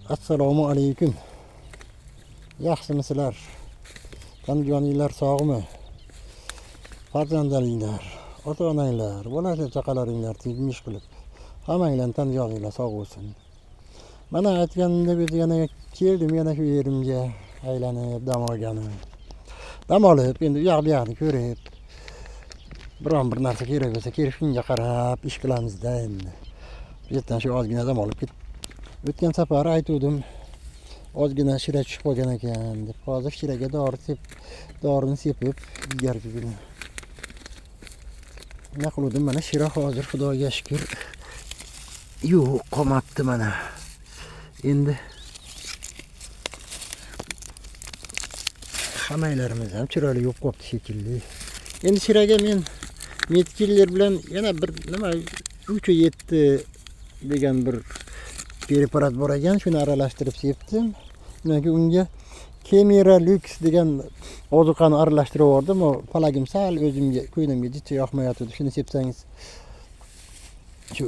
Assalomu alaykum. Yaxshimisizlar? Tanjoninglar sog'mi? Farzandlaringlar, ota-onanglar, bola chaqalaringlar tinch qilib. Hammanglar tanjoninglar sog' bo'lsin. Mana aytganimdek o'zi yana keldim yana shu yerimga aylanib dam olganim. Dam olib endi u yoqni ko'rib, biron bir narsa kerak bo'lsa kelib shunga qarab ish qilamizda endi. Bu yerdan shu ozgina dam olib o'tgan safar aytuvdim, ozgina shira tushib qolgan ekan deb. Hozir shiraga dorini sepib ilgarigina nima qildim, mana shira hozir Xudoga shukr yo'q qolmabdi mana. Endi hammalarimiz ham chiroyli yo'q qolibdi shekilli. Endi shiraga men metkiller bilan yana bir nima 3-7 degan bir preparat bor ekan, shuni aralashtirib sepdim. Chunki unga Kemira Lux degan ozuqani aralashtirib yubordim. O palagim sal o'zimga ko'nglimga jicha yoqmayapti. Shuni sepsangiz shu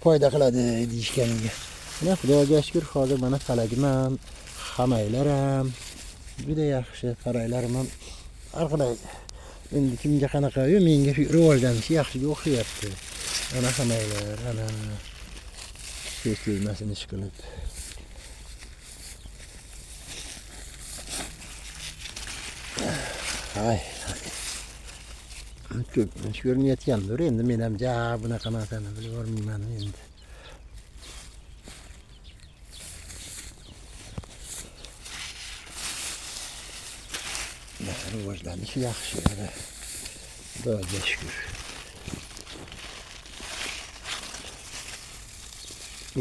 foyda qiladi deyishganiga. Mana Xudoga shukr hozir mana palagim ham, hamaylar ham juda yaxshi, faraylarim ham arqilay. Endi kimga qanaqa-yu, menga shu rivojlanishi yaxshiga o'xshayapti. Ana hamaylar, ana ko'zmasini ish qilib. Ay. Ko'p ko'rinayotgandir endi, men ham bunaqa narsani bilib olmayman endi. Rivojlanishi yaxshi. Xudoga shukr.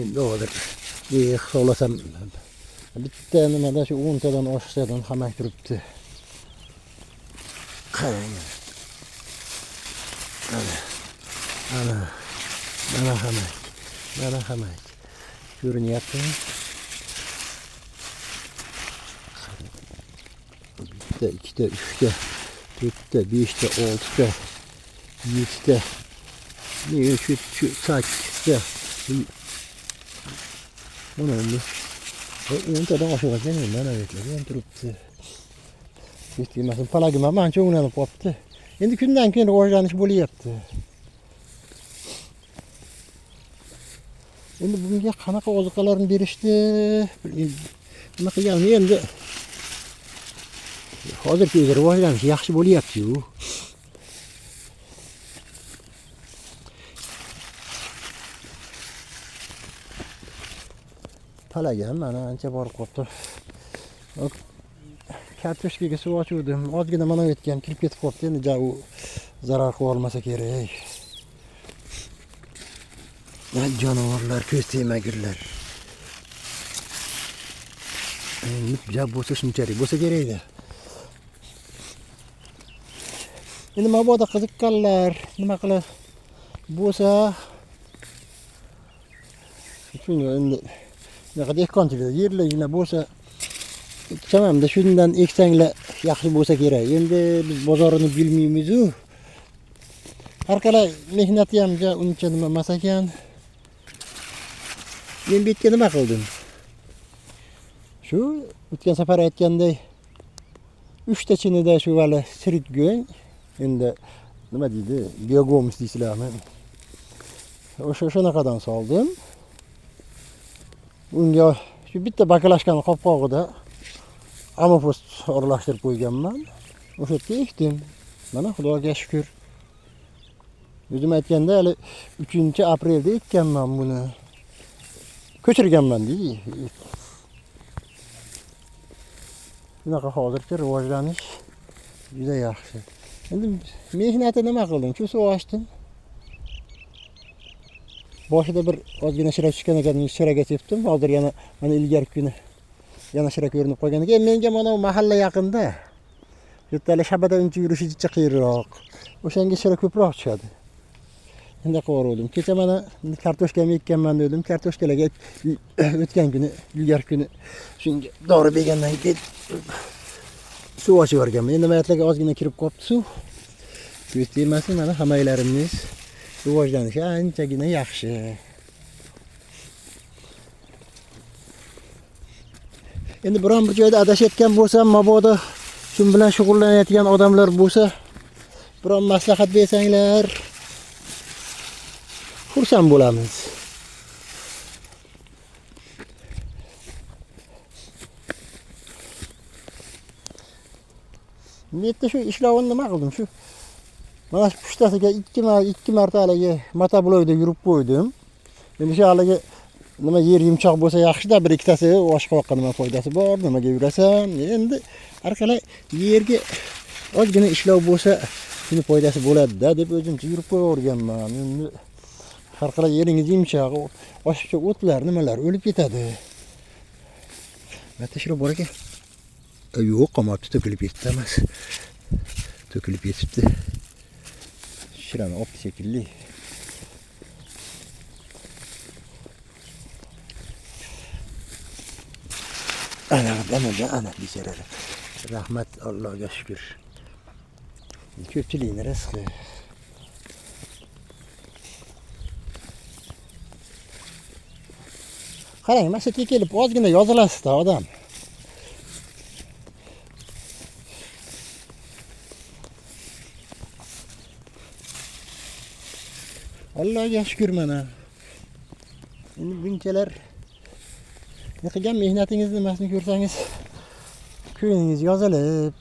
Endi hozir hisoblasam bitta nimada shu 10 tadan oshsadan hamak turibdi. Qarang. Mana hamak. Ko'rinyaptimi? Bitta, ikkita, uchta, to'rtta, beshta, oltita, yettita, shu sakkizta. Mana endi 10 tadan oshib ekan, mana aytlar ham turibdi. Yetmasin, palagim ham ancha o'nalib qolibdi. Endi kundan kun rivojlanish bo'lyapti. Endi bunga qanaqa ozuqalarni berishdi? Nima qilganmi endi? Hozirgi o'zi rivojlanish yaxshi bo'lyapti-yu. Palagam mana ancha borib qolibdi. Kartoshkaga suv ochuvdim. Ozgina mana o'tgan kirib ketib qolibdi. Endi u zarar qilib olmasa kerak. Jonivorlar, ko'z tegmagirlar. Jab bo'lsa shunchalik bo'lsa kerak-da. Endi mabodo qiziqqanlar nima qilib bo'lsa, shunga endi nima dehqonchilik yerligina bo'lsa, tamamda shundan eksanglar yaxshi bo'lsa kerak. Endi biz bozorini bilmaymiz-ku. Har qalay mehnati ham uncha nima emas ekan. Men bu yerga nima qildim? Shu o'tgan safar aytganday 3 ta chinida shu vali siritgo'ng, endi nima deydi, biogomus deysizlarmi? O'shanaqadan soldim. Unga shu bitta bakalashkani qopqog'ida amofos aralashtirib qo'yganman. O'sha yerga ekdim. Mana Xudoga shukr. O'zim aytganda hali 3-aprelda ekkanman buni. Ko'chirganman deydi. Bunaqa hozircha rivojlanish juda yaxshi. Endi mehnatni nima qildim? Shu suv ochdim. Boshida bir ozgina shira tushgan ekan, shiraga sepdim. Hozir yana mana ilgargi kuni yana shira ko'rinib qolgan ekan. Menga mana mahalla yaqinda. Yertali shabada uncha yurishi jicha qiyinroq. O'shanga shira ko'proq tushadi. Endi qo'ruvdim. Kecha mana kartoshkamni ekkanman dedim. Kartoshkalarga o'tgan kuni, ilgargi kuni shunga dori bergandan keyin suv ochib yuborganman. Endi mayatlarga ozgina kirib qolibdi suv. Ko'z tegmasin, mana hamaylarimiz rivojlanishi anchagina yaxshi. Endi biron bir joyda adashayotgan bo'lsam, mabodo shu bilan shug'ullanayotgan odamlar bo'lsa, biron maslahat bersanglar, xursand bo'lamiz. Bu yerda shu ishlovini nima qildim? Shu mana shu pushtasiga 2 marta haligi motoblokda yurib qo'ydim. Endi shu haligi nima yer yumshoq bo'lsa yaxshi-da, bir ikkitasi oshqovoqqa nima foydasi bor, nimaga yurasan? Endi har qalay yerga ozgina ishlov bo'lsa, shuni foydasi bo'ladi-da deb o'zimcha yurib qo'yaverganman. Endi har qalay yeringiz yumshoq, oshibcha o'tlar, nimalar o'lib ketadi. Mana tekshirib bor ekan. Yo'q, qolmabdi, to'kilib ketdi emas. To'kilib ketibdi. Shirani opti shekilli. Ana bicharalar. Rahmat, Allohga shukr. Ko'pchilikning rizqi. Qarang, mana shu yerga kelib ozgina yozilasizda odam. Allohga shukr mana. Endi bunchalar qilgan mehnatingizni nimasini ko'rsangiz, ko'nglingiz yozilib.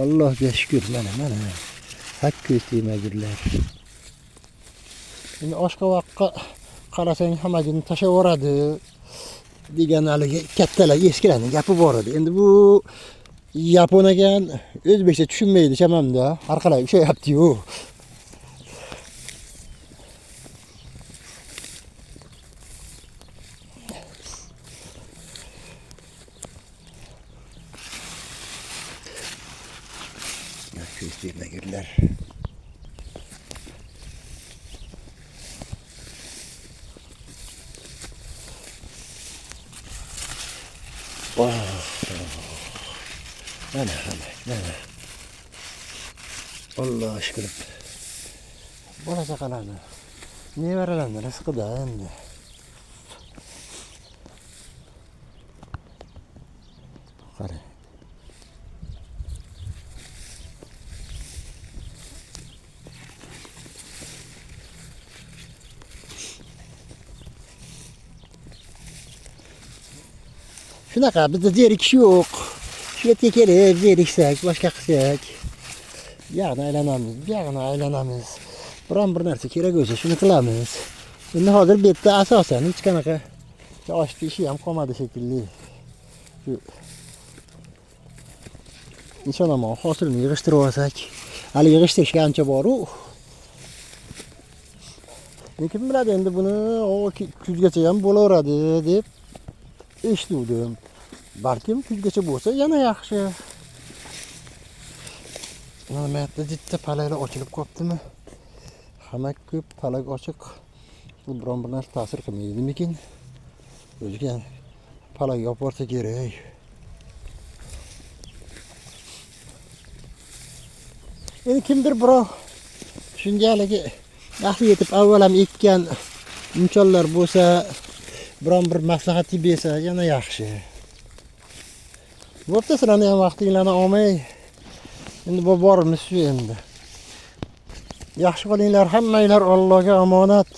Allohga shukr mana. Hakko'z temagirlar. Endi oshqovoqqa qarasang hammagini tashaveradi degan haligi kattalar eskilarning gapi bor edi. Endi bu Yaponagan o'zbekcha tushunmaydi chamamda. Har qalay ushayapti-yu. Ko'z tegmagirlar. Mana. Alloh shukr. Bola chaqalarni, nevaralarni rizqida endi. Qarang. Shunaqa, bizda zerikish yo'q. Shu yerga kelib zeriksak, boshqa qilsak, bu yoqdan aylanamiz, bu yoqdan aylanamiz. Biron bir narsa kerak bo'lsa shuni qilamiz. Endi hozir bu yerda asosan hech qanaqa oshib ishi ham qolmadi shekilli. Shu nishonamon hosilni yig'ishtirib olsak, hali yig'ishtirishga ancha bor-u. Lekin biladi endi buni kuzgacha ham bo'laveradi deb eshitdim. Balkim kuzgacha bo'lsa yana yaxshi. Mana yerda bitta palaklar ochilib qolibdimi? Hamma ko'p palak ochiq. Bu biron bir narsa ta'sir qilmaydimikin? O'ziga palak yopib olsa kerak. Endi kimdir birov shunga haligi yaxshi yetib avval ham ekkan imkonlar bo'lsa, biron bir maslahat bersa yana yaxshi. Bo'pti, sizlarni ham vaqtinglarni olmay. Endi bu borimiz shu endi. Yaxshi bo'linglar, hammanglar Allohga omonat.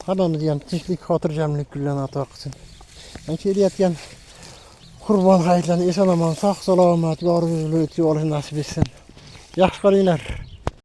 Hammamizga ham tinchlik, xotirjamlik kunlarni ato qilsin. Men kelayotgan Qurbon hayitlarni eson-omon, sog' salomat, yorug' o'tkazib olishni nasib etsin. Yaxshi qolinglar.